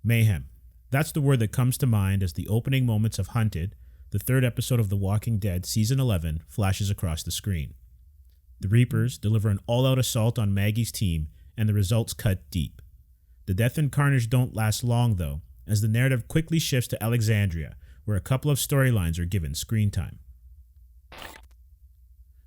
Mayhem. That's the word that comes to mind as the opening moments of Hunted, the third episode of The Walking Dead Season 11, flashes across the screen. The Reapers deliver an all-out assault on Maggie's team, and the results cut deep. The death and carnage don't last long, though, as the narrative quickly shifts to Alexandria, where a couple of storylines are given screen time.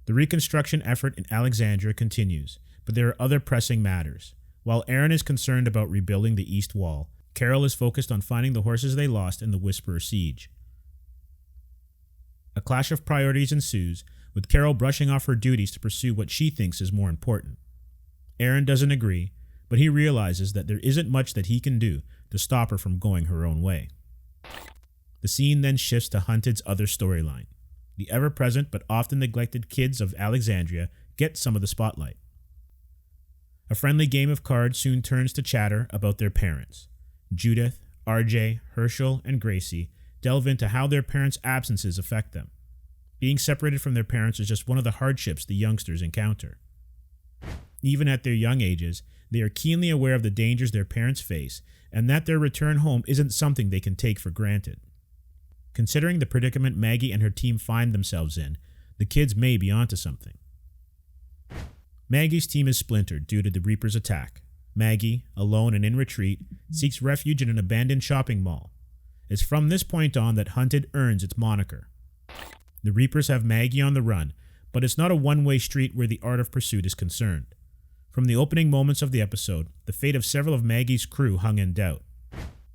The reconstruction effort in Alexandria continues, but there are other pressing matters. While Aaron is concerned about rebuilding the East Wall, Carol is focused on finding the horses they lost in the Whisperer siege. A clash of priorities ensues, with Carol brushing off her duties to pursue what she thinks is more important. Aaron doesn't agree, but he realizes that there isn't much that he can do to stop her from going her own way. The scene then shifts to Hunted's other storyline. The ever-present but often neglected kids of Alexandria get some of the spotlight. A friendly game of cards soon turns to chatter about their parents. Judith, RJ, Herschel, and Gracie delve into how their parents' absences affect them. Being separated from their parents is just one of the hardships the youngsters encounter. Even at their young ages, they are keenly aware of the dangers their parents face and that their return home isn't something they can take for granted. Considering the predicament Maggie and her team find themselves in, the kids may be onto something. Maggie's team is splintered due to the Reaper's attack. Maggie, alone and in retreat, seeks refuge in an abandoned shopping mall. It's from this point on that Hunted earns its moniker. The Reapers have Maggie on the run, but it's not a one-way street where the art of pursuit is concerned. From the opening moments of the episode, the fate of several of Maggie's crew hung in doubt.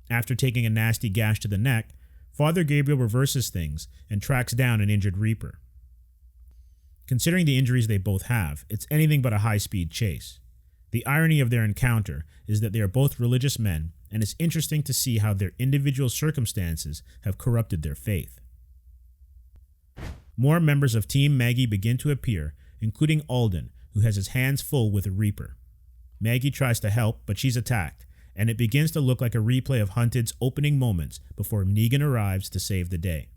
After taking a nasty gash to the neck, Father Gabriel reverses things and tracks down an injured Reaper. Considering the injuries they both have, it's anything but a high-speed chase. The irony of their encounter is that they are both religious men, and it's interesting to see how their individual circumstances have corrupted their faith. More members of Team Maggie begin to appear, including Alden, who has his hands full with a Reaper. Maggie tries to help, but she's attacked, and it begins to look like a replay of Hunted's opening moments before Negan arrives to save the day.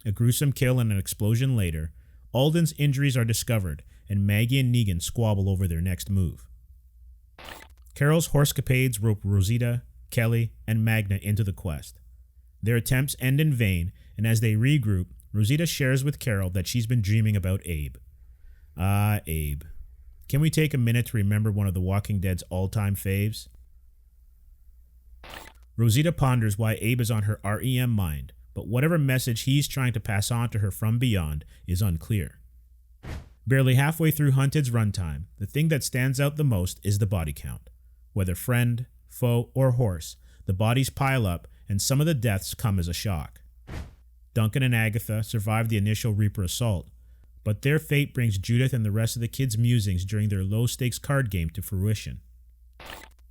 A gruesome kill and an explosion later, Alden's injuries are discovered, and Maggie and Negan squabble over their next move. Carol's horsecapades rope Rosita, Kelly, and Magna into the quest. Their attempts end in vain, and as they regroup, Rosita shares with Carol that she's been dreaming about Abe. Ah, Abe. Can we take a minute to remember one of The Walking Dead's all-time faves? Rosita ponders why Abe is on her REM mind, but whatever message he's trying to pass on to her from beyond is unclear. Barely halfway through Hunted's runtime, the thing that stands out the most is the body count. Whether friend, foe, or horse, the bodies pile up, and some of the deaths come as a shock. Duncan and Agatha survived the initial Reaper assault, but their fate brings Judith and the rest of the kids' musings during their low-stakes card game to fruition.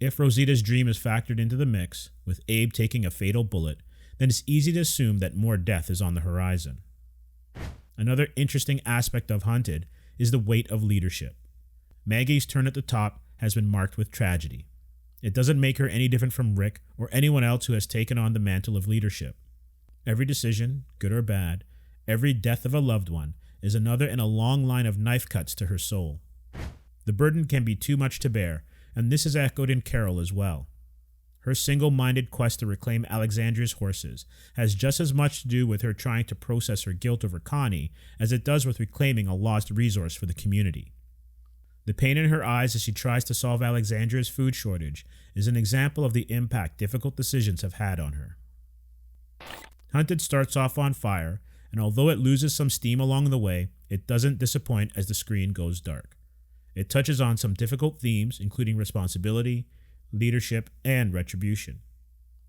If Rosita's dream is factored into the mix, with Abe taking a fatal bullet, then it's easy to assume that more death is on the horizon. Another interesting aspect of Hunted is the weight of leadership. Maggie's turn at the top has been marked with tragedy. It doesn't make her any different from Rick or anyone else who has taken on the mantle of leadership. Every decision, good or bad, every death of a loved one, is another in a long line of knife cuts to her soul. The burden can be too much to bear, and this is echoed in Carol as well. Her single-minded quest to reclaim Alexandria's horses has just as much to do with her trying to process her guilt over Connie as it does with reclaiming a lost resource for the community. The pain in her eyes as she tries to solve Alexandria's food shortage is an example of the impact difficult decisions have had on her. Hunted starts off on fire, and although it loses some steam along the way, it doesn't disappoint as the screen goes dark. It touches on some difficult themes, including responsibility, leadership, and retribution.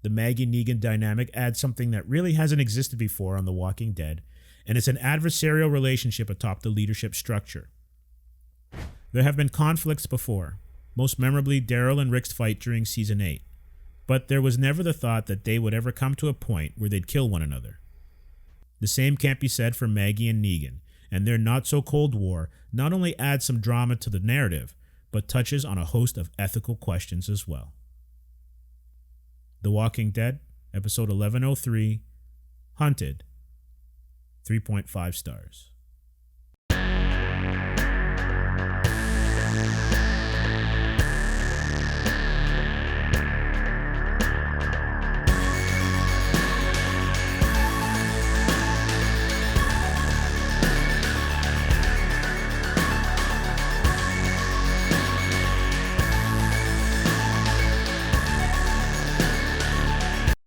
The Maggie-Negan dynamic adds something that really hasn't existed before on The Walking Dead, and it's an adversarial relationship atop the leadership structure. There have been conflicts before, most memorably Daryl and Rick's fight during Season 8, but there was never the thought that they would ever come to a point where they'd kill one another. The same can't be said for Maggie and Negan, and their not-so-cold war not only adds some drama to the narrative, but touches on a host of ethical questions as well. The Walking Dead, Episode 1103, Hunted, 3.5 stars.